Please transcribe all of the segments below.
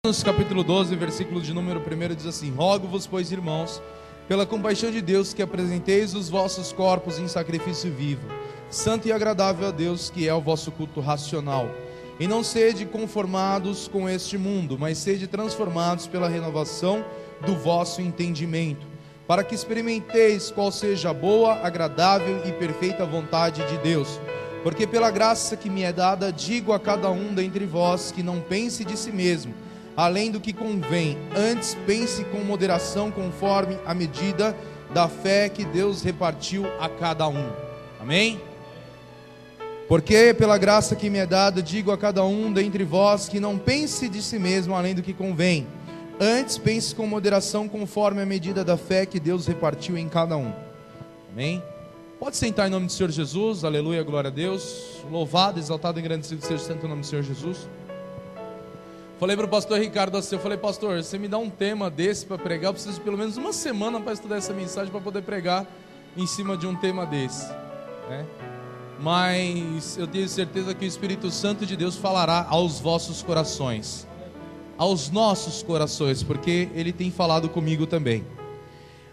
Capítulo 12, versículo de número 1 diz assim: Rogo-vos, pois, irmãos, pela compaixão de Deus, que apresenteis os vossos corpos em sacrifício vivo, santo e agradável a Deus, que é o vosso culto racional. E não sede conformados com este mundo, mas sede transformados pela renovação do vosso entendimento, para que experimenteis qual seja a boa, agradável e perfeita vontade de Deus. Porque pela graça que me é dada, digo a cada um dentre vós que não pense de si mesmo além do que convém, antes pense com moderação, conforme a medida da fé que Deus repartiu a cada um. Amém? Porque pela graça que me é dada, digo a cada um dentre vós que não pense de si mesmo além do que convém, antes pense com moderação, conforme a medida da fé que Deus repartiu em cada um. Amém? Pode sentar em nome do Senhor Jesus. Aleluia, glória a Deus. Louvado, exaltado, engrandecido seja o santo nome do Senhor Jesus. Falei para o pastor Ricardo assim, eu falei: pastor, você me dá um tema desse para pregar, eu preciso de pelo menos uma semana para estudar essa mensagem, para poder pregar em cima de um tema desse, né? Mas eu tenho certeza que o Espírito Santo de Deus falará aos vossos corações, aos nossos corações, porque Ele tem falado comigo também.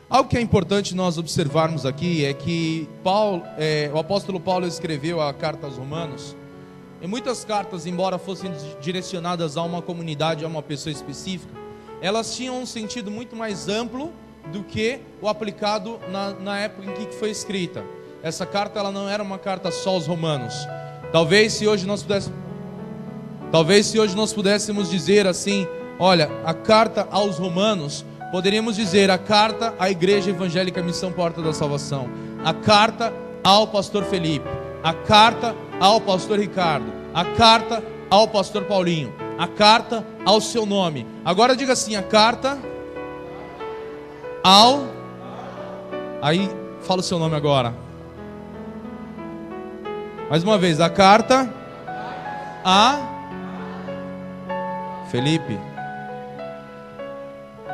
Algo que é importante nós observarmos aqui é que o apóstolo Paulo escreveu a carta aos Romanos. E muitas cartas, embora fossem direcionadas a uma comunidade, a uma pessoa específica, elas tinham um sentido muito mais amplo do que o aplicado na época em que foi escrita. Essa carta, ela não era uma carta só aos romanos. Talvez se hoje nós pudéssemos dizer assim: olha, a carta aos romanos, poderíamos dizer a carta à Igreja Evangélica Missão Porta da Salvação, a carta ao pastor Felipe, a carta ao pastor Ricardo, a carta ao pastor Paulinho, a carta ao seu nome. Agora diga assim: a carta ao... Aí fala o seu nome agora. Mais uma vez, a carta a Felipe.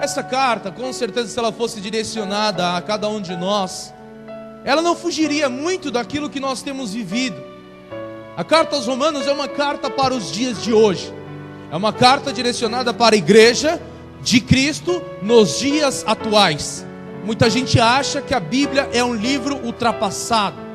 Essa carta, com certeza, se ela fosse direcionada a cada um de nós, ela não fugiria muito daquilo que nós temos vivido. A carta aos Romanos é uma carta para os dias de hoje. É uma carta direcionada para a igreja de Cristo nos dias atuais. Muita gente acha que a Bíblia é um livro ultrapassado.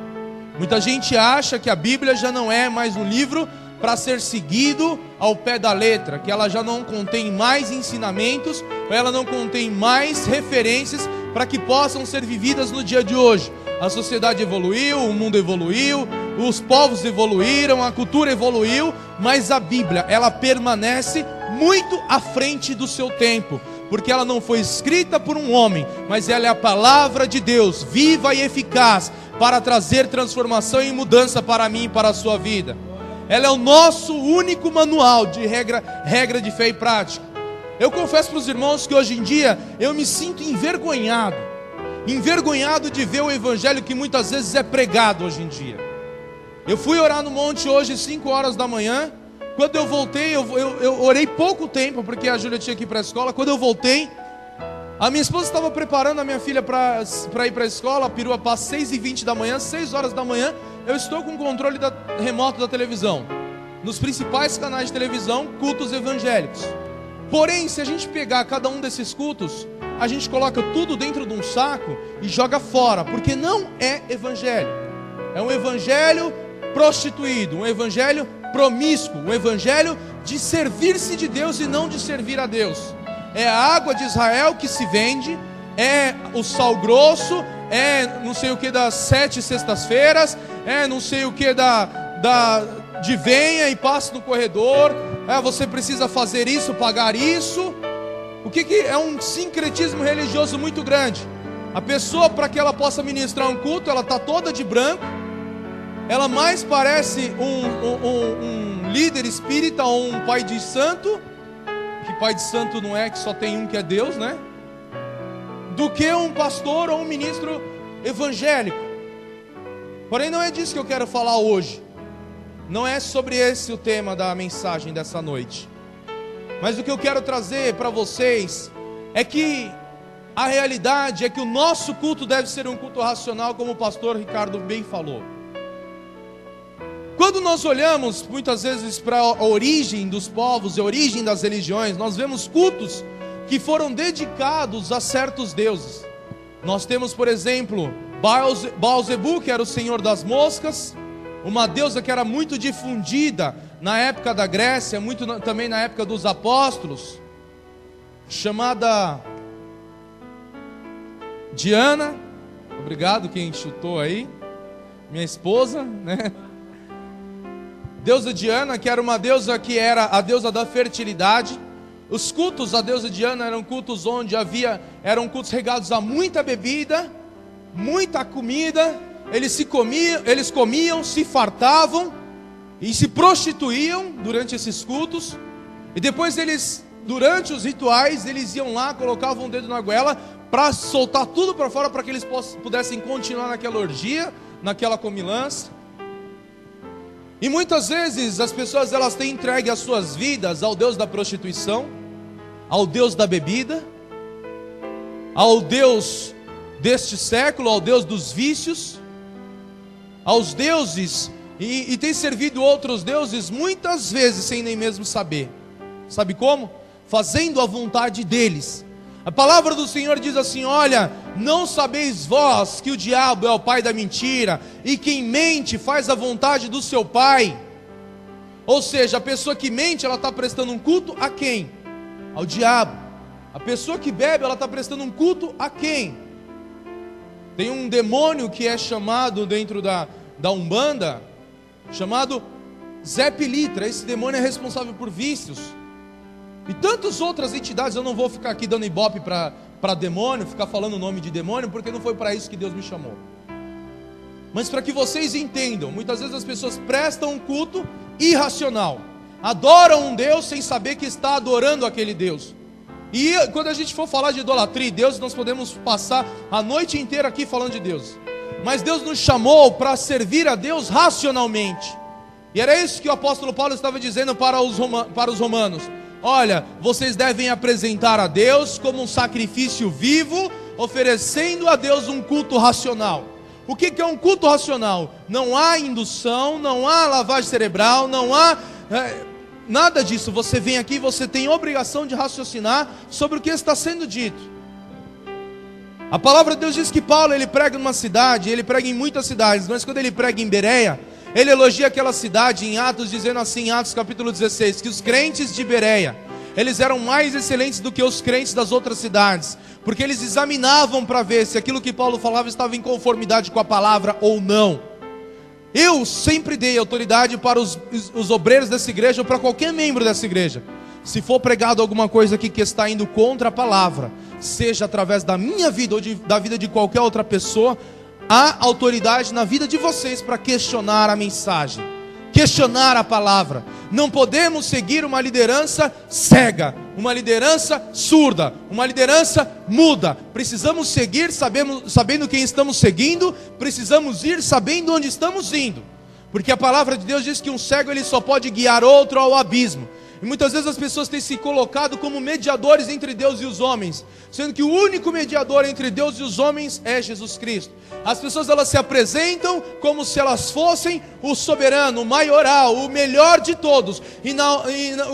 Muita gente acha que a Bíblia já não é mais um livro para ser seguido ao pé da letra, que ela já não contém mais ensinamentos, ou ela não contém mais referências para que possam ser vividas no dia de hoje. A sociedade evoluiu, o mundo evoluiu, os povos evoluíram, a cultura evoluiu, mas a Bíblia, ela permanece muito à frente do seu tempo, porque ela não foi escrita por um homem, mas ela é a palavra de Deus, viva e eficaz, para trazer transformação e mudança para mim e para a sua vida. Ela é o nosso único manual de regra de fé e prática. Eu confesso para os irmãos que hoje em dia eu me sinto envergonhado de ver o evangelho que muitas vezes é pregado hoje em dia. Eu fui orar no monte hoje 5 horas da manhã. Quando eu voltei, eu orei pouco tempo, porque a Júlia tinha que ir para a escola. Quando eu voltei, a minha esposa estava preparando a minha filha para ir para a escola. A perua passa 6h20 da manhã, 6 horas da manhã. Eu estou com o controle remoto da televisão, nos principais canais de televisão, cultos evangélicos. Porém, se a gente pegar cada um desses cultos, a gente coloca tudo dentro de um saco e joga fora, porque não é evangelho. É um evangelho prostituído, um evangelho promíscuo, um evangelho de servir-se de Deus e não de servir a Deus. É a água de Israel que se vende, é o sal grosso, é não sei o que das 7 sextas-feiras, é não sei o que de venha e passe no corredor, você precisa fazer isso, pagar isso. O que é um sincretismo religioso muito grande. A pessoa, para que ela possa ministrar um culto, ela está toda de branco, ela mais parece um líder espírita ou um pai de santo, que pai de santo não é, que só tem um que é Deus, né? Do que um pastor ou um ministro evangélico. Porém, não é disso que eu quero falar hoje. Não é sobre esse o tema da mensagem dessa noite. Mas o que eu quero trazer para vocês é que a realidade é que o nosso culto deve ser um culto racional, como o pastor Ricardo bem falou. Quando nós olhamos muitas vezes para a origem dos povos, a origem das religiões, nós vemos cultos que foram dedicados a certos deuses. Nós temos, por exemplo, Baal-zebu, que era o senhor das moscas, uma deusa que era muito difundida na época da Grécia, também na época dos apóstolos, chamada Diana. Obrigado quem chutou aí, minha esposa, né? Deusa Diana, que era uma deusa que era a deusa da fertilidade. Os cultos à deusa Diana eram cultos onde eram cultos regados a muita bebida, muita comida. Eles comiam, se fartavam e se prostituíam durante esses cultos. E depois durante os rituais, eles iam lá, colocavam o dedo na goela para soltar tudo para fora, para que eles pudessem continuar naquela orgia, naquela comilança. E muitas vezes as pessoas elas têm entregue as suas vidas ao Deus da prostituição, ao Deus da bebida, ao Deus deste século, ao Deus dos vícios, aos deuses, e tem servido outros deuses muitas vezes sem nem mesmo saber. Sabe como? Fazendo a vontade deles. A palavra do Senhor diz assim: olha, não sabeis vós que o diabo é o pai da mentira, e quem mente faz a vontade do seu pai. Ou seja, a pessoa que mente, ela está prestando um culto a quem? Ao diabo. A pessoa que bebe, ela está prestando um culto a quem? Tem um demônio que é chamado dentro da Umbanda, chamado Zé Pilitra. Esse demônio é responsável por vícios. E tantas outras entidades. Eu não vou ficar aqui dando ibope para demônio, ficar falando o nome de demônio, porque não foi para isso que Deus me chamou. Mas para que vocês entendam, muitas vezes as pessoas prestam um culto irracional, adoram um Deus sem saber que está adorando aquele Deus. E quando a gente for falar de idolatria e Deus, nós podemos passar a noite inteira aqui falando de Deus. Mas Deus nos chamou para servir a Deus racionalmente. E era isso que o apóstolo Paulo estava dizendo para os romanos. Olha, vocês devem apresentar a Deus como um sacrifício vivo, oferecendo a Deus um culto racional. O que é um culto racional? Não há indução, não há lavagem cerebral, não há nada disso. Você vem aqui, você tem obrigação de raciocinar sobre o que está sendo dito. A palavra de Deus diz que Paulo, ele prega numa cidade, ele prega em muitas cidades, mas quando ele prega em Bereia, ele elogia aquela cidade em Atos, dizendo assim, em Atos capítulo 16, que os crentes de Bereia, eles eram mais excelentes do que os crentes das outras cidades, porque eles examinavam para ver se aquilo que Paulo falava estava em conformidade com a palavra ou não. Eu sempre dei autoridade para os obreiros dessa igreja, ou para qualquer membro dessa igreja. Se for pregado alguma coisa aqui que está indo contra a palavra, seja através da minha vida ou da vida de qualquer outra pessoa, há autoridade na vida de vocês para questionar a mensagem, questionar a palavra. Não podemos seguir uma liderança cega, uma liderança surda, uma liderança muda. Precisamos seguir sabendo quem estamos seguindo, precisamos ir sabendo onde estamos indo, porque a palavra de Deus diz que um cego ele só pode guiar outro ao abismo. E muitas vezes as pessoas têm se colocado como mediadores entre Deus e os homens, sendo que o único mediador entre Deus e os homens é Jesus Cristo. As pessoas elas se apresentam como se elas fossem o soberano, o maioral, o melhor de todos. E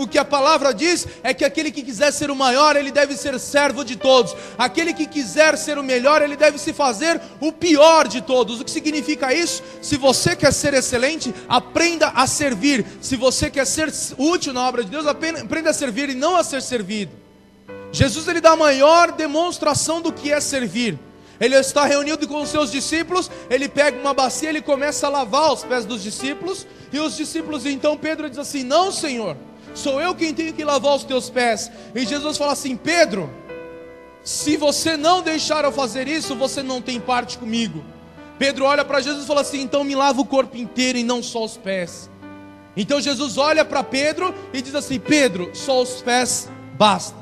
o que a palavra diz é que aquele que quiser ser o maior, ele deve ser servo de todos. Aquele que quiser ser o melhor, ele deve se fazer o pior de todos. O que significa isso? Se você quer ser excelente, aprenda a servir. Se você quer ser útil na obra de Deus, aprenda a servir e não a ser servido. Jesus ele dá a maior demonstração do que é servir. Ele está reunido com os seus discípulos, ele pega uma bacia, ele começa a lavar os pés dos discípulos, e os discípulos, então Pedro diz assim, não Senhor, sou eu quem tenho que lavar os teus pés. E Jesus fala assim, Pedro, se você não deixar eu fazer isso, você não tem parte comigo. Pedro olha para Jesus e fala assim, então me lava o corpo inteiro e não só os pés. Então Jesus olha para Pedro e diz assim, Pedro, só os pés basta.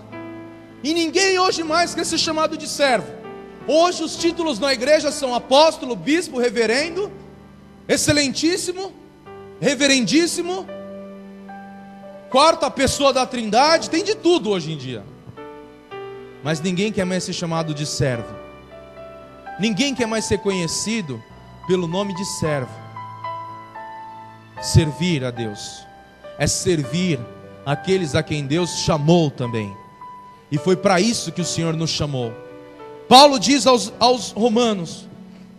E ninguém hoje mais quer ser chamado de servo. Hoje os títulos na igreja são apóstolo, bispo, reverendo, excelentíssimo, reverendíssimo, quarta pessoa da trindade, tem de tudo hoje em dia. Mas ninguém quer mais ser chamado de servo. Ninguém quer mais ser conhecido pelo nome de servo. servir a Deus, é servir aqueles a quem Deus chamou também. E foi para isso que o Senhor nos chamou. Paulo diz aos romanos: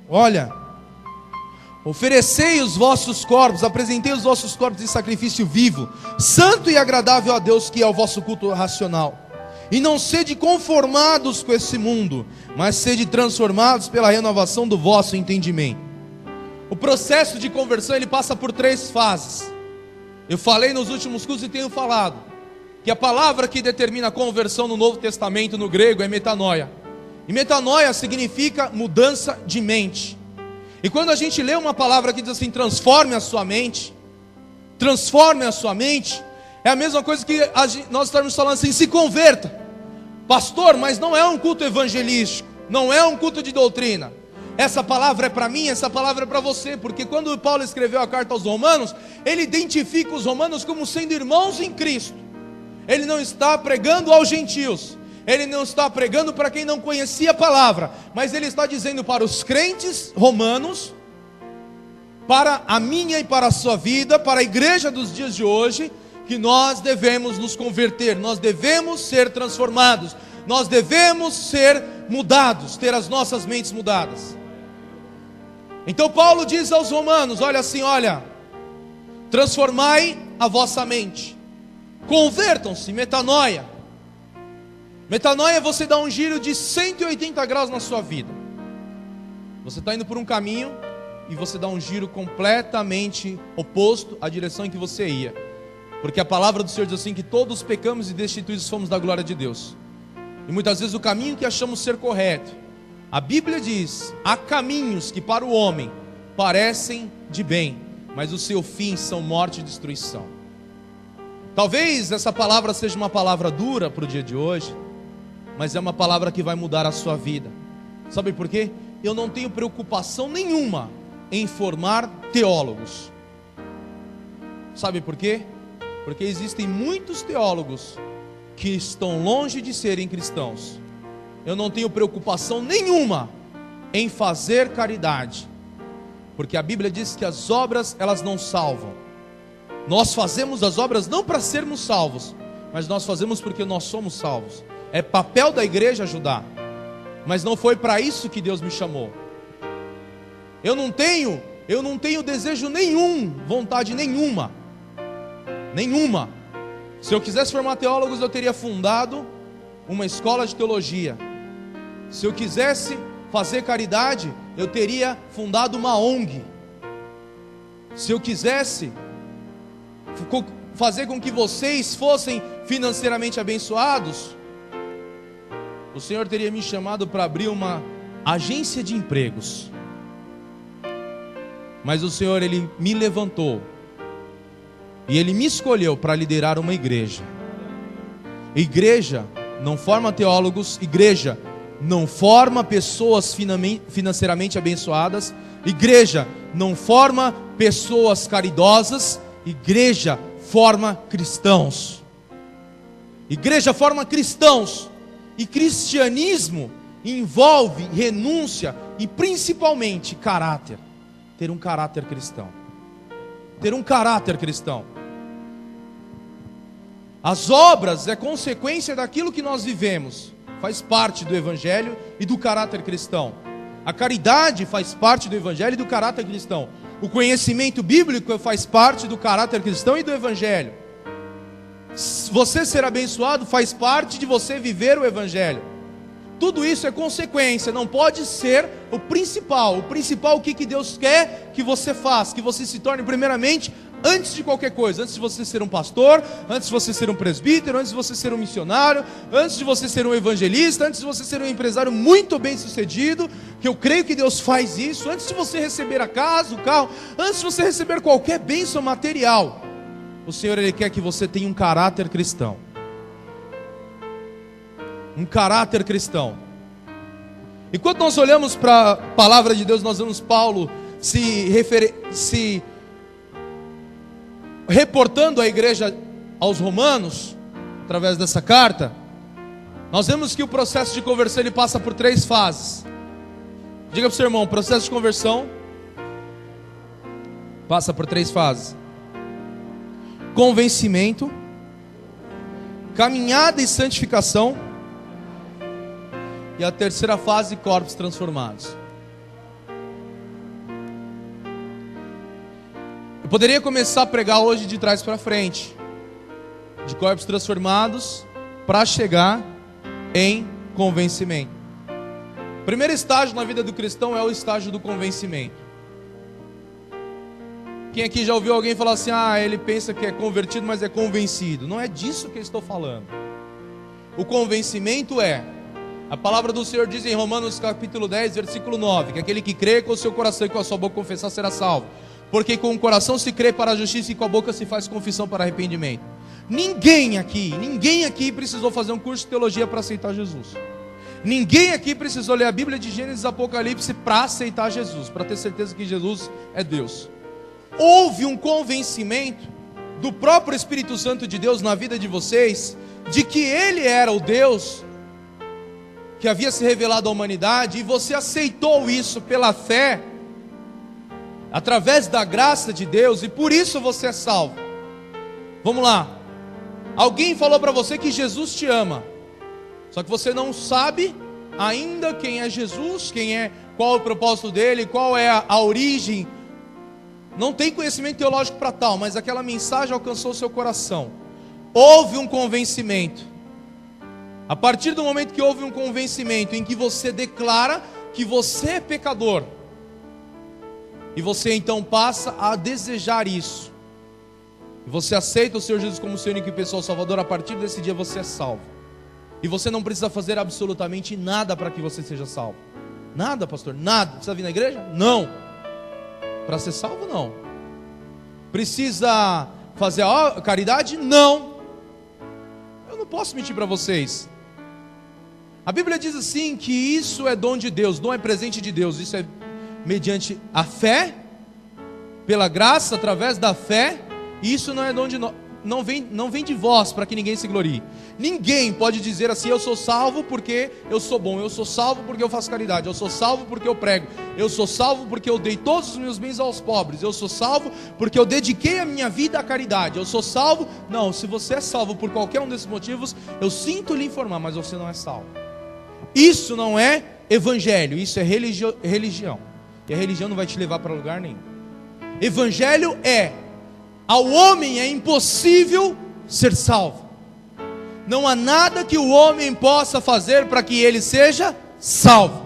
olha, oferecei os vossos corpos, apresentei os vossos corpos em sacrifício vivo, santo e agradável a Deus, que é o vosso culto racional. E não sede conformados com esse mundo, mas sede transformados pela renovação do vosso entendimento. O processo de conversão, ele passa por 3 fases. Eu falei nos últimos cursos e tenho falado que a palavra que determina a conversão no Novo Testamento, no grego, é metanoia. E metanoia significa mudança de mente. E quando a gente lê uma palavra que diz assim, transforme a sua mente, é a mesma coisa que nós estamos falando assim, se converta. Pastor, mas não é um culto evangelístico, não é um culto de doutrina. Essa palavra é para mim, essa palavra é para você, porque quando Paulo escreveu a carta aos romanos, ele identifica os romanos como sendo irmãos em Cristo. Ele não está pregando aos gentios, ele não está pregando para quem não conhecia a palavra, mas ele está dizendo para os crentes romanos, para a minha e para a sua vida, para a igreja dos dias de hoje, que nós devemos nos converter, nós devemos ser transformados, nós devemos ser mudados, ter as nossas mentes mudadas. Então Paulo diz aos romanos, olha assim, olha, transformai a vossa mente, convertam-se, metanoia. Metanoia é você dar um giro de 180 graus na sua vida. Você está indo por um caminho e você dá um giro completamente oposto à direção em que você ia. Porque a palavra do Senhor diz assim, que todos pecamos e destituídos fomos da glória de Deus. E muitas vezes o caminho que achamos ser correto, a Bíblia diz, há caminhos que para o homem parecem de bem, mas o seu fim são morte e destruição. Talvez essa palavra seja uma palavra dura para o dia de hoje, mas é uma palavra que vai mudar a sua vida. Sabe por quê? Eu não tenho preocupação nenhuma em formar teólogos. Sabe por quê? Porque existem muitos teólogos que estão longe de serem cristãos. Eu não tenho preocupação nenhuma em fazer caridade, porque a Bíblia diz que as obras, elas não salvam. Nós fazemos as obras não para sermos salvos, mas nós fazemos porque nós somos salvos. É papel da igreja ajudar, mas não foi para isso que Deus me chamou. Eu não tenho desejo nenhum, vontade nenhuma. Se eu quisesse formar teólogos, eu teria fundado uma escola de teologia. Se eu quisesse fazer caridade, eu teria fundado uma ONG. Se eu quisesse fazer com que vocês fossem financeiramente abençoados, o Senhor teria me chamado para abrir uma agência de empregos. Mas o Senhor, Ele me levantou e Ele me escolheu para liderar uma igreja. Igreja não forma teólogos, igreja não forma pessoas financeiramente abençoadas, igreja não forma pessoas caridosas, igreja forma cristãos. Igreja forma cristãos. E cristianismo envolve renúncia e principalmente caráter. Ter um caráter cristão. Ter um caráter cristão. As obras é consequência daquilo que nós vivemos. Faz parte do evangelho e do caráter cristão. A caridade faz parte do evangelho e do caráter cristão. O conhecimento bíblico faz parte do caráter cristão e do evangelho. Você ser abençoado faz parte de você viver o evangelho. Tudo isso é consequência, não pode ser o principal. O principal, o que Deus quer que você faça, que você se torne primeiramente, antes de qualquer coisa, antes de você ser um pastor, antes de você ser um presbítero, antes de você ser um missionário, antes de você ser um evangelista, antes de você ser um empresário muito bem sucedido, que eu creio que Deus faz isso, antes de você receber a casa, o carro, antes de você receber qualquer bênção material, o Senhor, Ele quer que você tenha um caráter cristão. Um caráter cristão. E quando nós olhamos para a palavra de Deus, nós vemos Paulo se reportando à igreja aos romanos, através dessa carta. Nós vemos que o processo de conversão ele passa por 3 fases. Diga para o seu irmão, o processo de conversão passa por 3 fases. convencimento, caminhada e santificação, e a terceira fase, corpos transformados. Eu poderia começar a pregar hoje de trás para frente, de corpos transformados, para chegar em convencimento. O primeiro estágio na vida do cristão é o estágio do convencimento. Quem aqui já ouviu alguém falar assim, ele pensa que é convertido, mas é convencido? Não é disso que eu estou falando. O convencimento a palavra do Senhor diz em Romanos capítulo 10, versículo 9, que aquele que crê com o seu coração e com a sua boca confessar será salvo. Porque com o coração se crê para a justiça e com a boca se faz confissão para arrependimento. Ninguém aqui precisou fazer um curso de teologia para aceitar Jesus. Ninguém aqui precisou ler a Bíblia de Gênesis e Apocalipse para aceitar Jesus, para ter certeza que Jesus é Deus. Houve um convencimento do próprio Espírito Santo de Deus na vida de vocês, de que Ele era o Deus que havia se revelado à humanidade, e você aceitou isso pela fé, através da graça de Deus, e por isso você é salvo. Vamos lá. Alguém falou para você que Jesus te ama, só que você não sabe ainda quem é Jesus, qual é o propósito dele, qual é a origem. Não tem conhecimento teológico para tal, mas aquela mensagem alcançou o seu coração. Houve um convencimento. A partir do momento que houve um convencimento em que você declara que você é pecador, e você então passa a desejar isso, e você aceita o Senhor Jesus como seu único e pessoal Salvador, a partir desse dia você é salvo. E você não precisa fazer absolutamente nada para que você seja salvo. Nada, pastor, nada. Precisa vir na igreja? Não. Para ser salvo, não. Precisa fazer a caridade? Não. Eu não posso mentir para vocês. A Bíblia diz assim que isso é dom de Deus, dom é presente de Deus. Isso é mediante a fé, pela graça, através da fé. E isso não é dom de nós, não vem de vós, para que ninguém se glorie. Ninguém pode dizer assim, eu sou salvo porque eu sou bom, eu sou salvo porque eu faço caridade, eu sou salvo porque eu prego, eu sou salvo porque eu dei todos os meus bens aos pobres, eu sou salvo porque eu dediquei a minha vida à caridade, eu sou salvo. Não, se você é salvo por qualquer um desses motivos, eu sinto lhe informar, mas você não é salvo. Isso não é evangelho, isso é religião. E a religião não vai te levar para lugar nenhum. Evangelho ao homem é impossível ser salvo. Não há nada que o homem possa fazer para que ele seja salvo.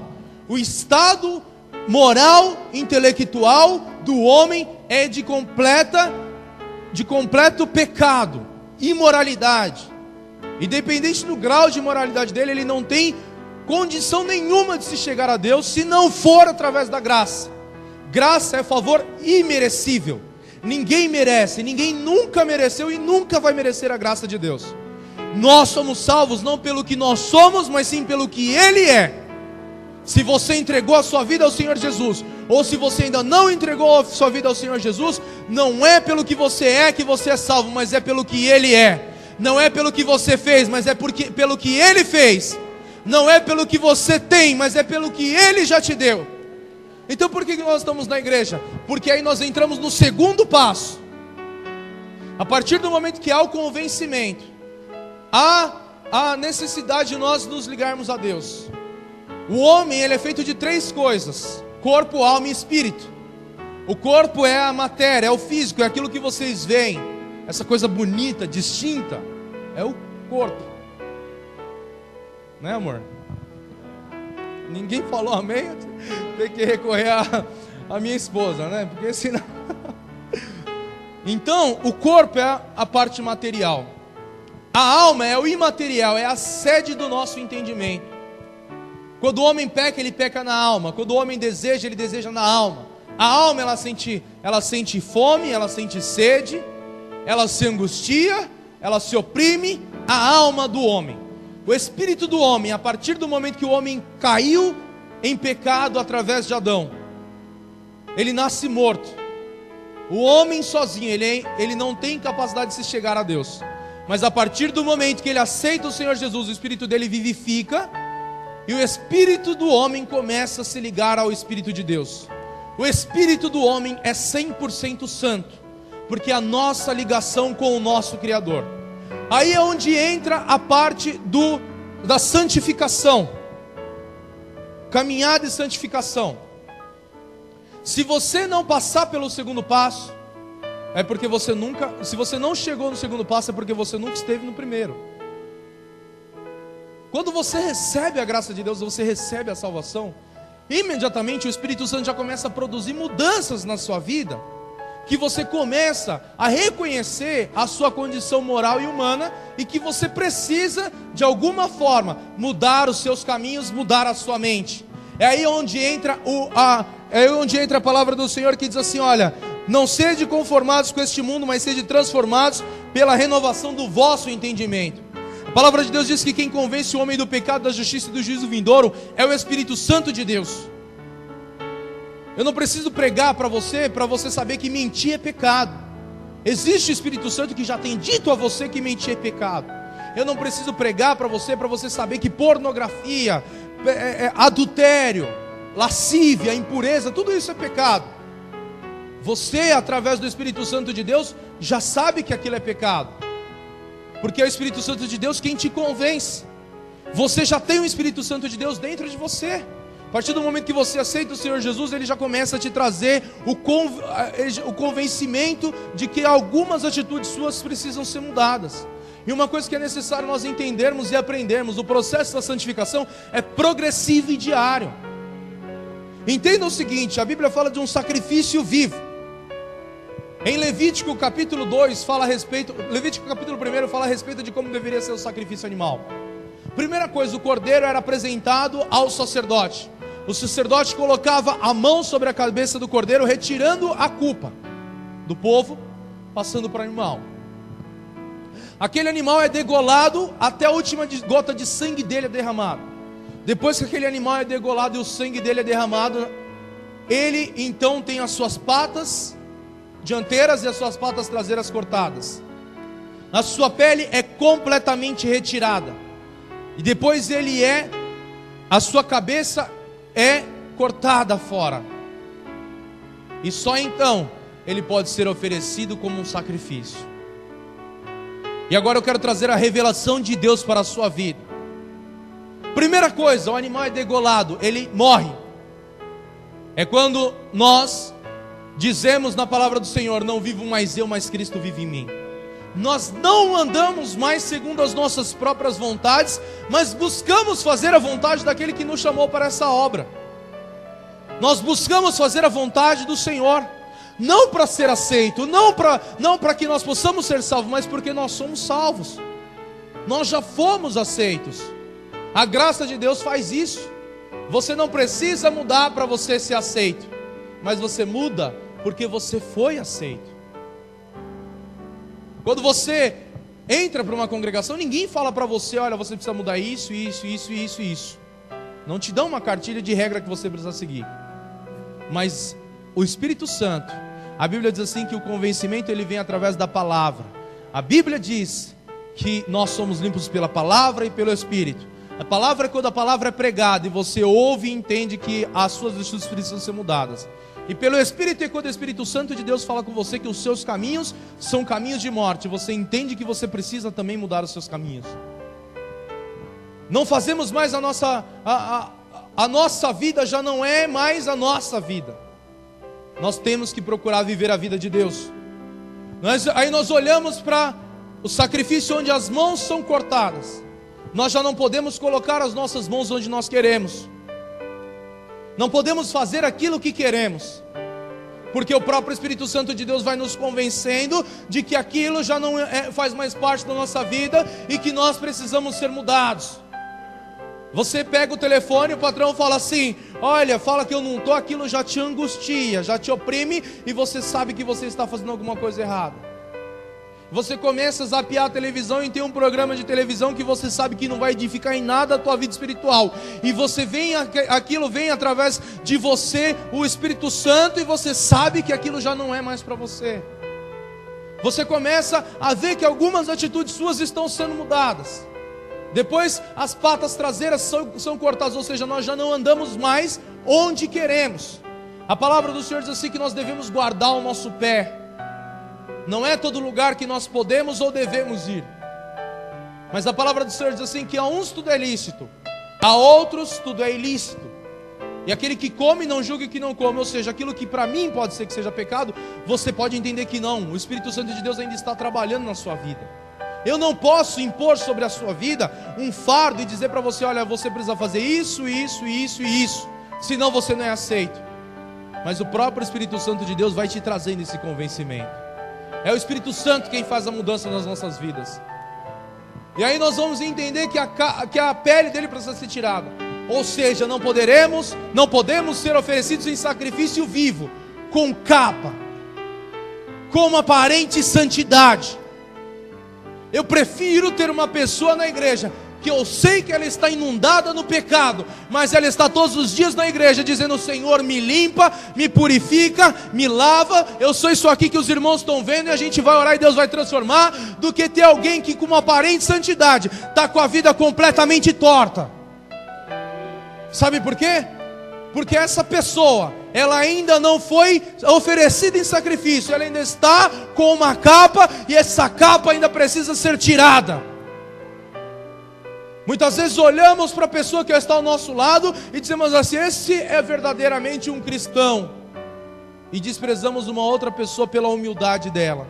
O estado moral, intelectual do homem é de completo pecado, imoralidade. Independente do grau de imoralidade dele, ele não tem condição nenhuma de se chegar a Deus, se não for através da graça. Graça é favor imerecível. Ninguém merece, ninguém nunca mereceu e nunca vai merecer a graça de Deus. Nós somos salvos não pelo que nós somos, mas sim pelo que Ele é. Se você entregou a sua vida ao Senhor Jesus, ou se você ainda não entregou a sua vida ao Senhor Jesus, não é pelo que você é que você é salvo, mas é pelo que Ele é. Não é pelo que você fez, mas é pelo que Ele fez. Não é pelo que você tem, mas é pelo que Ele já te deu. Então por que nós estamos na igreja? Porque aí nós entramos no segundo passo. A partir do momento que há o convencimento, há a necessidade de nós nos ligarmos a Deus. O homem, ele é feito de 3 coisas: corpo, alma e espírito. O corpo é a matéria, é o físico, é aquilo que vocês veem, essa coisa bonita, distinta, é o corpo. Né, amor? Ninguém falou amém, tem que recorrer a minha esposa, né? Porque senão... Então, o corpo é a parte material. A alma é o imaterial, é a sede do nosso entendimento. Quando o homem peca, ele peca na alma. Quando o homem deseja, ele deseja na alma. A alma, ela sente fome, ela sente sede, ela se angustia, ela se oprime. A alma do homem. O espírito do homem, a partir do momento que o homem caiu em pecado através de Adão, ele nasce morto. O homem sozinho, ele não tem capacidade de se chegar a Deus. Mas a partir do momento que ele aceita o Senhor Jesus, o espírito dele vivifica, e o espírito do homem começa a se ligar ao Espírito de Deus. O espírito do homem é 100% santo. porque é a nossa ligação com o nosso Criador. Aí é onde entra a parte da santificação, caminhada e santificação. Se você não passar pelo segundo passo, é porque você nunca, se você não chegou no segundo passo, é porque você nunca esteve no primeiro. Quando você recebe a graça de Deus, você recebe a salvação, imediatamente o Espírito Santo já começa a produzir mudanças na sua vida, que você começa a reconhecer a sua condição moral e humana, e que você precisa, de alguma forma, mudar os seus caminhos, mudar a sua mente. É aí onde entra a palavra do Senhor, que diz assim: olha, não sede conformados com este mundo, mas sede transformados pela renovação do vosso entendimento. A palavra de Deus diz que quem convence o homem do pecado, da justiça e do juízo vindouro é o Espírito Santo de Deus. Eu não preciso pregar para você saber que mentir é pecado. Existe o Espírito Santo que já tem dito a você que mentir é pecado. Eu não preciso pregar para você saber que pornografia, adultério, lascívia, impureza, tudo isso é pecado. Você, através do Espírito Santo de Deus, já sabe que aquilo é pecado, porque é o Espírito Santo de Deus quem te convence. Você já tem o Espírito Santo de Deus dentro de você. A partir do momento que você aceita o Senhor Jesus, Ele já começa a te trazer o convencimento de que algumas atitudes suas precisam ser mudadas. E uma coisa que é necessário nós entendermos e aprendermos: o processo da santificação é progressivo e diário. Entenda o seguinte: a Bíblia fala de um sacrifício vivo. Em Levítico capítulo 2 fala a respeito, Levítico capítulo 1 fala a respeito de como deveria ser o sacrifício animal. Primeira coisa, o cordeiro era apresentado ao sacerdote. O sacerdote colocava a mão sobre a cabeça do cordeiro, retirando a culpa do povo, passando para o animal. Aquele animal é degolado até a última gota de sangue dele é derramado. Depois que aquele animal é degolado e o sangue dele é derramado, ele então tem as suas patas dianteiras e as suas patas traseiras cortadas. A sua pele é completamente retirada. E depois a sua cabeça é cortada fora. E só então ele pode ser oferecido como um sacrifício. E agora eu quero trazer a revelação de Deus para a sua vida. Primeira coisa, o animal é degolado, ele morre. É quando nós dizemos na palavra do Senhor: não vivo mais eu, mas Cristo vive em mim. Nós não andamos mais segundo as nossas próprias vontades, mas buscamos fazer a vontade daquele que nos chamou para essa obra. Nós buscamos fazer a vontade do Senhor, não para ser aceito, não para que nós possamos ser salvos, mas porque nós somos salvos. Nós já fomos aceitos. A graça de Deus faz isso. Você não precisa mudar para você ser aceito, mas você muda porque você foi aceito. Quando você entra para uma congregação, ninguém fala para você: olha, você precisa mudar isso, isso, isso, isso, isso. Não te dão uma cartilha de regra que você precisa seguir. Mas o Espírito Santo, a Bíblia diz assim que o convencimento ele vem através da palavra. A Bíblia diz que nós somos limpos pela palavra e pelo Espírito. A palavra é quando a palavra é pregada e você ouve e entende que as suas virtudes precisam ser mudadas. E pelo Espírito é quando o Espírito Santo de Deus fala com você que os seus caminhos são caminhos de morte. Você entende que você precisa também mudar os seus caminhos. Não fazemos mais a nossa vida, já não é mais a nossa vida. Nós temos que procurar viver a vida de Deus. Aí nós olhamos para o sacrifício onde as mãos são cortadas. Nós já não podemos colocar as nossas mãos onde nós queremos. Não podemos fazer aquilo que queremos, porque o próprio Espírito Santo de Deus vai nos convencendo de que aquilo já não faz mais parte da nossa vida e que nós precisamos ser mudados. Você pega o telefone, o patrão fala assim: olha, fala que eu não estou, aquilo já te angustia, já te oprime e você sabe que você está fazendo alguma coisa errada. Você começa a zapear a televisão e tem um programa de televisão que você sabe que não vai edificar em nada a tua vida espiritual. E você aquilo vem através de você, o Espírito Santo, e você sabe que aquilo já não é mais para você. Você começa a ver que algumas atitudes suas estão sendo mudadas. Depois as patas traseiras são cortadas, ou seja, nós já não andamos mais onde queremos. A palavra do Senhor diz assim que nós devemos guardar o nosso pé. Não é todo lugar que nós podemos ou devemos ir. Mas a palavra do Senhor diz assim, que a uns tudo é lícito, a outros tudo é ilícito. E aquele que come não julgue que não come. Ou seja, aquilo que para mim pode ser que seja pecado, você pode entender que não. O Espírito Santo de Deus ainda está trabalhando na sua vida. Eu não posso impor sobre a sua vida um fardo e dizer para você, olha, você precisa fazer isso, isso, isso e isso, senão você não é aceito. Mas o próprio Espírito Santo de Deus vai te trazendo esse convencimento. É o Espírito Santo quem faz a mudança nas nossas vidas. E aí nós vamos entender que a pele dele precisa ser tirada. Ou seja, não podemos ser oferecidos em sacrifício vivo, com capa, com uma aparente santidade. Eu prefiro ter uma pessoa na igreja que eu sei que ela está inundada no pecado, mas ela está todos os dias na igreja dizendo, Senhor, me limpa, me purifica, me lava, eu sou isso aqui que os irmãos estão vendo e a gente vai orar e Deus vai transformar, do que ter alguém que com uma aparente santidade está com a vida completamente torta. Sabe por quê? Porque essa pessoa, ela ainda não foi oferecida em sacrifício, ela ainda está com uma capa e essa capa ainda precisa ser tirada. Muitas vezes olhamos para a pessoa que está ao nosso lado e dizemos assim, esse é verdadeiramente um cristão. E desprezamos uma outra pessoa pela humildade dela.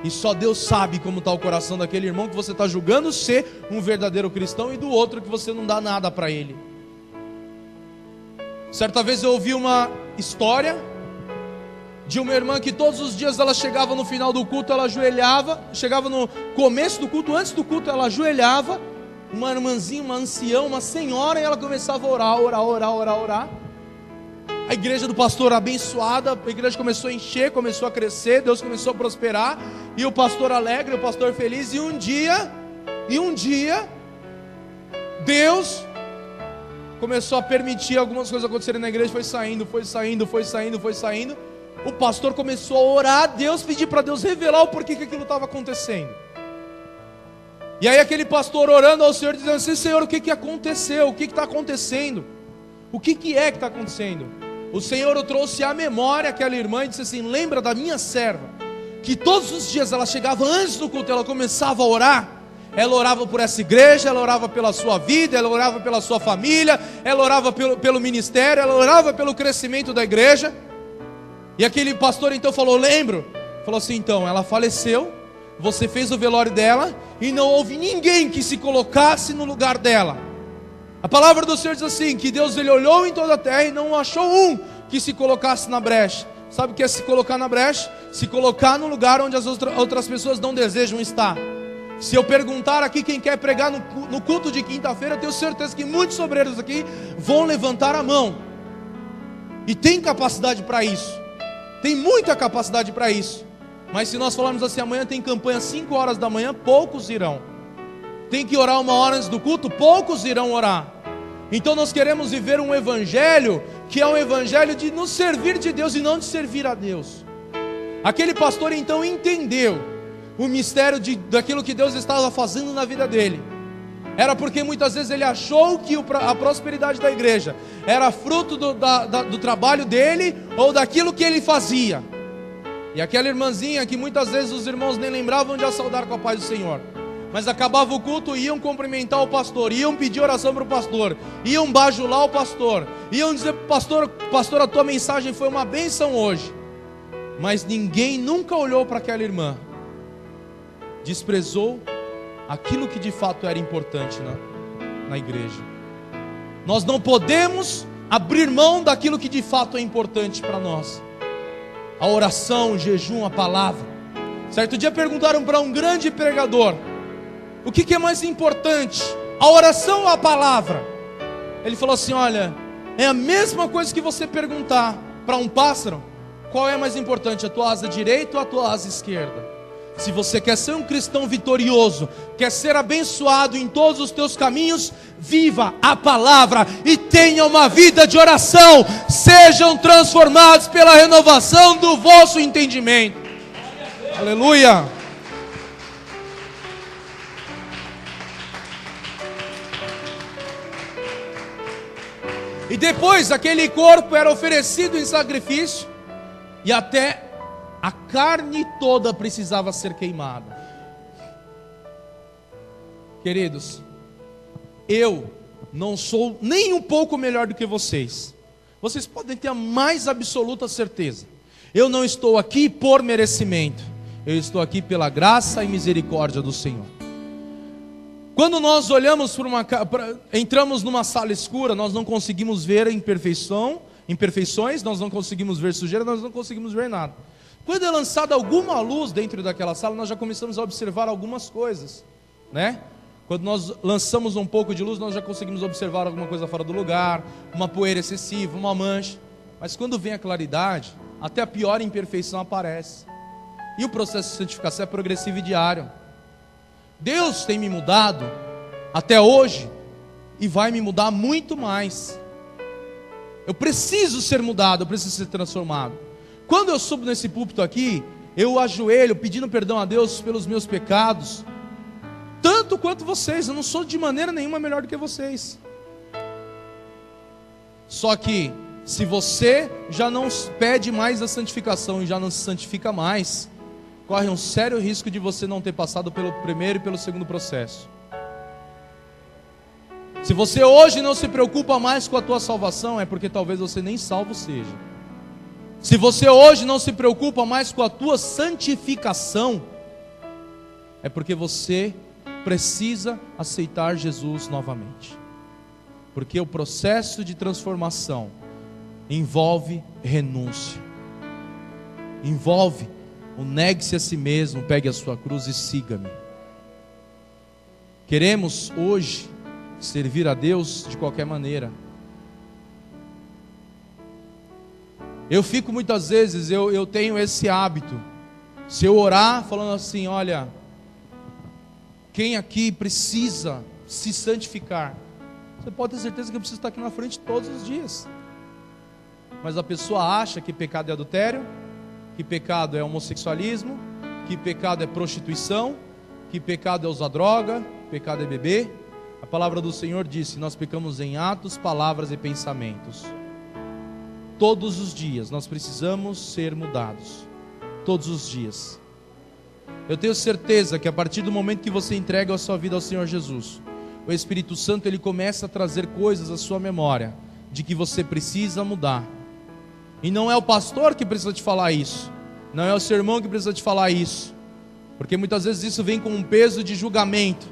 E só Deus sabe como está o coração daquele irmão que você está julgando ser um verdadeiro cristão e do outro que você não dá nada para ele. Certa vez eu ouvi uma história de uma irmã que todos os dias ela chegava no final do culto, ela ajoelhava, chegava no começo do culto, antes do culto ela ajoelhava, uma irmãzinha, uma anciã, uma senhora, e ela começava a orar. A igreja do pastor abençoada, a igreja começou a encher, começou a crescer, Deus começou a prosperar, e o pastor alegre, o pastor feliz, e um dia, Deus começou a permitir algumas coisas acontecerem na igreja, foi saindo. O pastor começou a orar a Deus, pedir para Deus revelar o porquê que aquilo estava acontecendo. E aí aquele pastor orando ao Senhor, dizendo assim, Senhor, o que aconteceu? O que está acontecendo? O que é que está acontecendo? O Senhor o trouxe à memória aquela irmã e disse assim, lembra da minha serva, que todos os dias ela chegava antes do culto, ela começava a orar, ela orava por essa igreja, ela orava pela sua vida, ela orava pela sua família, ela orava pelo ministério, ela orava pelo crescimento da igreja. E aquele pastor então falou, lembro? Falou assim, então, ela faleceu, você fez o velório dela e não houve ninguém que se colocasse no lugar dela. A palavra do Senhor diz assim, que Deus ele olhou em toda a terra e não achou um que se colocasse na brecha. Sabe o que é se colocar na brecha? Se colocar no lugar onde as outras pessoas não desejam estar. Se eu perguntar aqui quem quer pregar no culto de quinta-feira, eu tenho certeza que muitos obreiros aqui vão levantar a mão. E tem capacidade para isso. Tem muita capacidade para isso. Mas se nós falarmos assim, amanhã tem campanha às 5 horas da manhã, poucos irão. Tem que orar 1 hora antes do culto, poucos irão orar. Então nós queremos viver um evangelho, que é um evangelho de nos servir de Deus e não de servir a Deus. Aquele pastor então entendeu o mistério daquilo que Deus estava fazendo na vida dele. Era porque muitas vezes ele achou que a prosperidade da igreja era fruto do trabalho dele ou daquilo que ele fazia. E aquela irmãzinha que muitas vezes os irmãos nem lembravam de a saudar com a paz do Senhor, mas acabava o culto, iam cumprimentar o pastor, iam pedir oração para o pastor, iam bajular o pastor, iam dizer para o pastor, a tua mensagem foi uma bênção hoje. Mas ninguém nunca olhou para aquela irmã, desprezou aquilo que de fato era importante na igreja. Nós não podemos abrir mão daquilo que de fato é importante para nós. A oração, o jejum, a palavra. Certo dia perguntaram para um grande pregador, o que é mais importante, a oração ou a palavra? Ele falou assim, olha, é a mesma coisa que você perguntar para um pássaro, qual é mais importante, a tua asa direita ou a tua asa esquerda? Se você quer ser um cristão vitorioso, quer ser abençoado em todos os teus caminhos, viva a palavra e tenha uma vida de oração. Sejam transformados pela renovação do vosso entendimento. Aleluia. E depois aquele corpo era oferecido em sacrifício, e até a carne toda precisava ser queimada. Queridos, eu não sou nem um pouco melhor do que vocês. Vocês podem ter a mais absoluta certeza. Eu não estou aqui por merecimento. Eu estou aqui pela graça e misericórdia do Senhor. Quando nós olhamos entramos numa sala escura, nós não conseguimos ver imperfeições, nós não conseguimos ver sujeira, nós não conseguimos ver nada. Quando é lançada alguma luz dentro daquela sala, nós já começamos a observar algumas coisas, né? Quando nós lançamos um pouco de luz, nós já conseguimos observar alguma coisa fora do lugar, uma poeira excessiva, uma mancha. Mas quando vem a claridade, até a pior imperfeição aparece. E o processo de santificação é progressivo e diário. Deus tem me mudado até hoje e vai me mudar muito mais. Eu preciso ser mudado, eu preciso ser transformado. Quando eu subo nesse púlpito aqui, eu ajoelho pedindo perdão a Deus pelos meus pecados, tanto quanto vocês. Eu não sou de maneira nenhuma melhor do que vocês. Só que se você já não pede mais a santificação e já não se santifica mais, corre um sério risco de você não ter passado pelo primeiro e pelo segundo processo. Se você hoje não se preocupa mais com a tua salvação, é porque talvez você nem salvo seja. Se você hoje não se preocupa mais com a tua santificação, é porque você precisa aceitar Jesus novamente. Porque o processo de transformação envolve renúncia, envolve o negue-se a si mesmo, pegue a sua cruz e siga-me. Queremos hoje servir a Deus de qualquer maneira. Eu fico muitas vezes, eu tenho esse hábito, se eu orar falando assim, olha, quem aqui precisa se santificar? Você pode ter certeza que eu preciso estar aqui na frente todos os dias. Mas a pessoa acha que pecado é adultério, que pecado é homossexualismo, que pecado é prostituição, que pecado é usar droga, pecado é beber. A palavra do Senhor disse: nós pecamos em atos, palavras e pensamentos. Todos os dias nós precisamos ser mudados. Todos os dias. Eu tenho certeza que a partir do momento que você entrega a sua vida ao Senhor Jesus, o Espírito Santo ele começa a trazer coisas à sua memória, de que você precisa mudar. E não é o pastor que precisa te falar isso, não é o seu irmão que precisa te falar isso, porque muitas vezes isso vem com um peso de julgamento.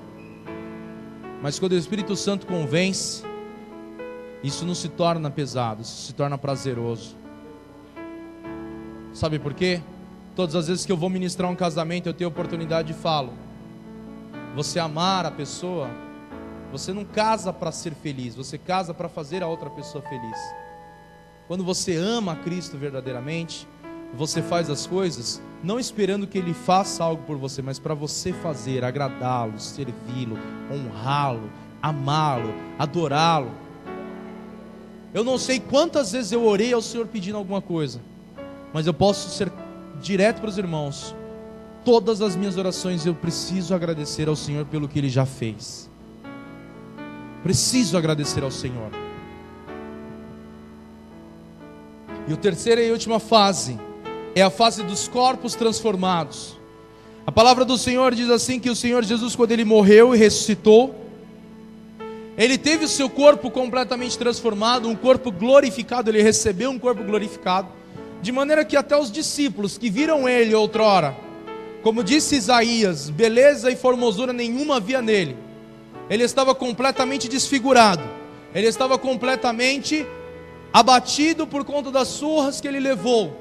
Mas quando o Espírito Santo convence, isso não se torna pesado, isso se torna prazeroso. Sabe por quê? Todas as vezes que eu vou ministrar um casamento, eu tenho a oportunidade de falar: você amar a pessoa, você não casa para ser feliz, você casa para fazer a outra pessoa feliz. Quando você ama a Cristo verdadeiramente, você faz as coisas não esperando que Ele faça algo por você, mas para você fazer, agradá-lo, servi-lo, honrá-lo, amá-lo, adorá-lo. Eu não sei quantas vezes eu orei ao Senhor pedindo alguma coisa, mas eu posso ser direto para os irmãos: todas as minhas orações eu preciso agradecer ao Senhor pelo que Ele já fez. Preciso agradecer ao Senhor. E a terceira e última fase é a fase dos corpos transformados. A palavra do Senhor diz assim, que o Senhor Jesus, quando Ele morreu e ressuscitou, Ele teve o seu corpo completamente transformado, um corpo glorificado. Ele recebeu um corpo glorificado, de maneira que até os discípulos que viram Ele outrora, como disse Isaías, beleza e formosura nenhuma havia nele. Ele estava completamente desfigurado, ele estava completamente abatido por conta das surras que ele levou.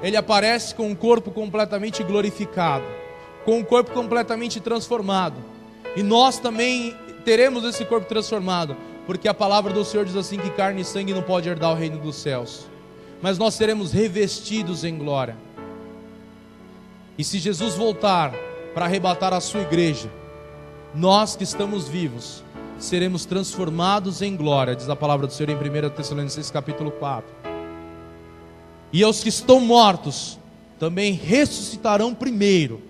Ele aparece com um corpo completamente glorificado, com um corpo completamente transformado. E nós também teremos esse corpo transformado, porque a palavra do Senhor diz assim, que carne e sangue não pode herdar o reino dos céus, mas nós seremos revestidos em glória. E se Jesus voltar para arrebatar a sua igreja, nós que estamos vivos seremos transformados em glória, diz a palavra do Senhor em 1 Tessalonicenses capítulo 4. E aos que estão mortos também ressuscitarão primeiro.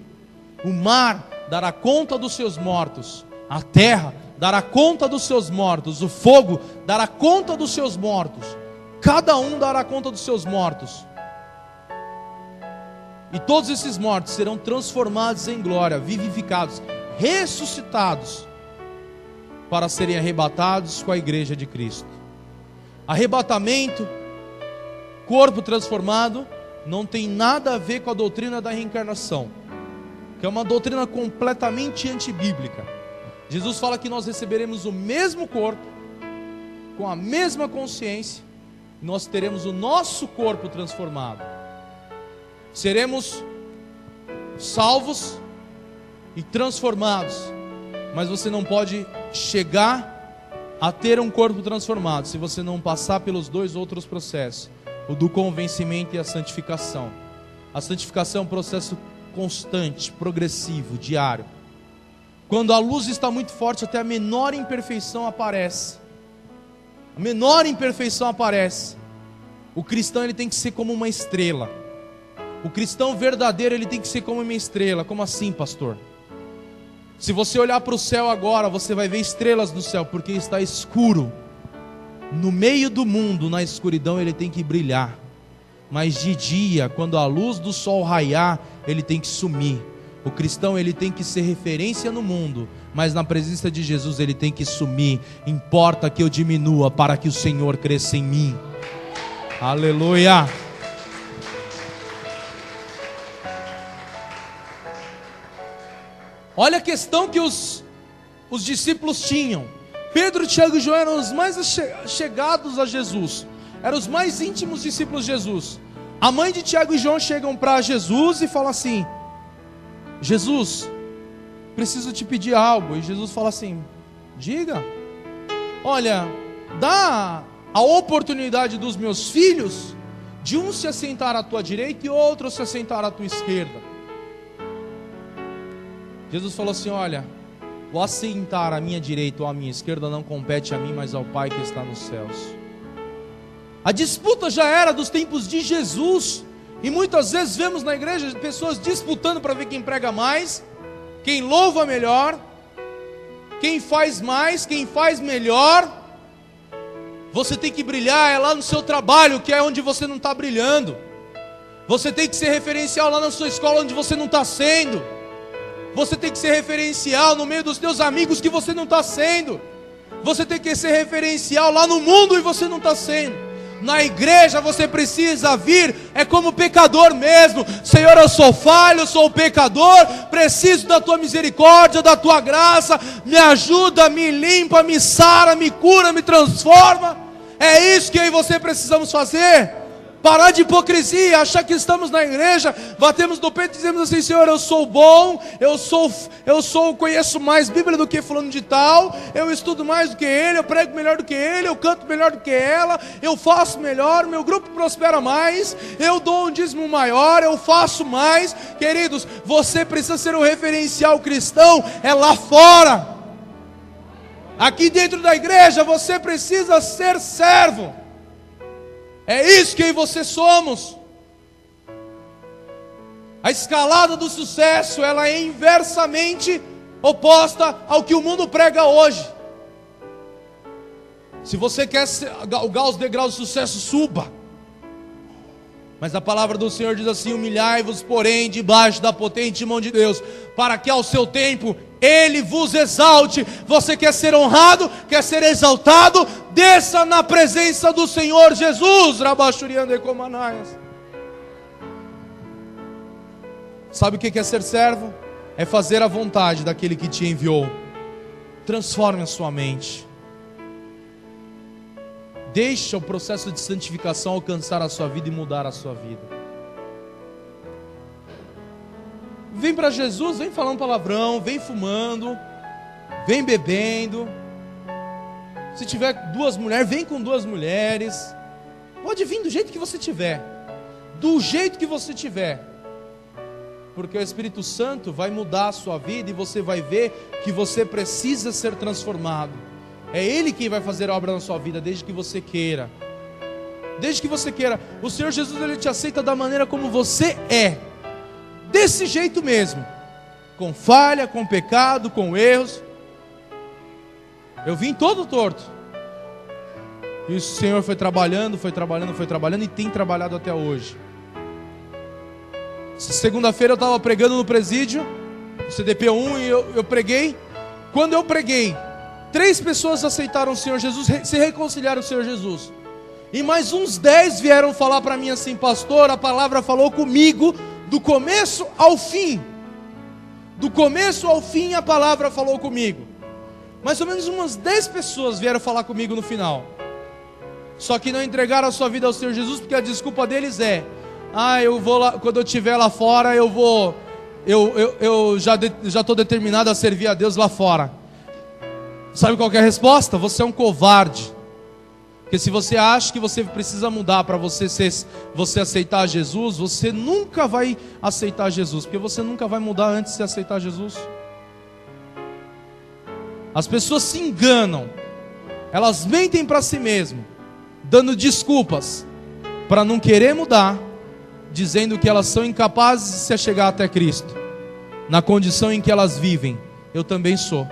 O mar dará conta dos seus mortos, a terra dará conta dos seus mortos, o fogo dará conta dos seus mortos, cada um dará conta dos seus mortos. E todos esses mortos serão transformados em glória, vivificados, ressuscitados, para serem arrebatados com a igreja de Cristo. Arrebatamento, corpo transformado, não tem nada a ver com a doutrina da reencarnação, que é uma doutrina completamente antibíblica. Jesus fala que nós receberemos o mesmo corpo, com a mesma consciência, e nós teremos o nosso corpo transformado. Seremos salvos e transformados, mas você não pode chegar a ter um corpo transformado se você não passar pelos dois outros processos, o do convencimento e a santificação. A santificação é um processo constante, progressivo, diário. Quando a luz está muito forte, até a menor imperfeição aparece. A menor imperfeição aparece. O cristão, ele tem que ser como uma estrela. O cristão verdadeiro, ele tem que ser como uma estrela. Como assim, pastor? Se você olhar para o céu agora, você vai ver estrelas no céu, porque está escuro. No meio do mundo, na escuridão, ele tem que brilhar. Mas de dia, quando a luz do sol raiar, ele tem que sumir. O cristão, ele tem que ser referência no mundo, mas na presença de Jesus ele tem que sumir. Importa que eu diminua para que o Senhor cresça em mim. Aleluia. Olha a questão que os discípulos tinham. Pedro, Tiago e João eram os mais chegados a Jesus, eram os mais íntimos discípulos de Jesus. A mãe de Tiago e João chegam para Jesus e falam assim: Jesus, preciso te pedir algo. E Jesus fala assim: diga. Olha, dá a oportunidade dos meus filhos de um se assentar à tua direita e outro se assentar à tua esquerda. Jesus falou assim: olha, o assentar à minha direita ou à minha esquerda não compete a mim, mas ao Pai que está nos céus. A disputa já era dos tempos de Jesus. E muitas vezes vemos na igreja pessoas disputando para ver quem prega mais, quem louva melhor, quem faz mais, quem faz melhor. Você tem que brilhar é lá no seu trabalho, que é onde você não está brilhando. Você tem que ser referencial lá na sua escola, onde você não está sendo. Você tem que ser referencial no meio dos teus amigos, que você não está sendo. Você tem que ser referencial lá no mundo, e você não está sendo. Na igreja você precisa vir, é como pecador mesmo. Senhor, eu sou falho, eu sou pecador, preciso da tua misericórdia, da tua graça. Me ajuda, me limpa, me sara, me cura, me transforma. É isso que eu e você precisamos fazer. Parar de hipocrisia, achar que estamos na igreja, batemos no peito e dizemos assim: Senhor, eu sou bom, conheço mais Bíblia do que fulano de tal, eu estudo mais do que ele, eu prego melhor do que ele, eu canto melhor do que ela, eu faço melhor, meu grupo prospera mais, eu dou um dízimo maior, eu faço mais. Queridos, você precisa ser um referencial cristão, é lá fora. Aqui dentro da igreja você precisa ser servo. É isso que eu e você somos. A escalada do sucesso, ela é inversamente oposta ao que o mundo prega hoje. Se você quer galgar os degraus do sucesso, suba. Mas a palavra do Senhor diz assim: humilhai-vos, porém, debaixo da potente mão de Deus, para que ao seu tempo Ele vos exalte. Você quer ser honrado, quer ser exaltado? Desça na presença do Senhor Jesus. Sabe o que é ser servo? É fazer a vontade daquele que te enviou. Transforme a sua mente. Deixa o processo de santificação alcançar a sua vida e mudar a sua vida. Vem para Jesus, vem falando palavrão, vem fumando, vem bebendo. Se tiver 2 mulheres, vem com 2 mulheres. Pode vir do jeito que você tiver. Do jeito que você tiver. Porque o Espírito Santo vai mudar a sua vida e você vai ver que você precisa ser transformado. É Ele quem vai fazer a obra na sua vida, desde que você queira. Desde que você queira. O Senhor Jesus, Ele te aceita da maneira como você é. Desse jeito mesmo. Com falha, com pecado, com erros. Eu vim todo torto. E o Senhor foi trabalhando e tem trabalhado até hoje. Segunda-feira eu estava pregando no presídio, CDP1, e eu preguei. Quando eu preguei, 3 pessoas aceitaram o Senhor Jesus, se reconciliaram com o Senhor Jesus. E mais uns 10 vieram falar para mim assim: pastor, a palavra falou comigo do começo ao fim. Do começo ao fim a palavra falou comigo. Mais ou menos umas 10 pessoas vieram falar comigo no final. Só que não entregaram a sua vida ao Senhor Jesus, porque a desculpa deles é: eu vou lá, quando eu estiver lá fora, eu já estou determinado a servir a Deus lá fora. Sabe qual que é a resposta? Você é um covarde. Porque se você acha que você precisa mudar para você aceitar Jesus, você nunca vai aceitar Jesus, porque você nunca vai mudar antes de aceitar Jesus. As pessoas se enganam, elas mentem para si mesmas, dando desculpas para não querer mudar, dizendo que elas são incapazes de se chegar até Cristo. Na condição em que elas vivem, eu também sou.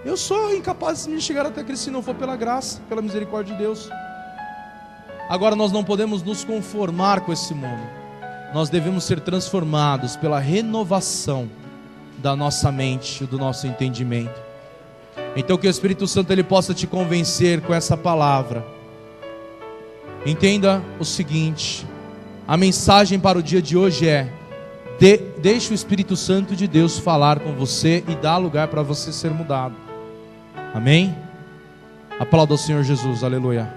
Eu sou incapaz de me chegar até Cristo se não for pela graça, pela misericórdia de Deus. Agora nós não podemos nos conformar com esse mundo. Nós devemos ser transformados pela renovação da nossa mente, do nosso entendimento. Então que o Espírito Santo ele possa te convencer com essa palavra. Entenda o seguinte: a mensagem para o dia de hoje é: deixe o Espírito Santo de Deus falar com você e dar lugar para você ser mudado. Amém? Aplauda ao Senhor Jesus, aleluia.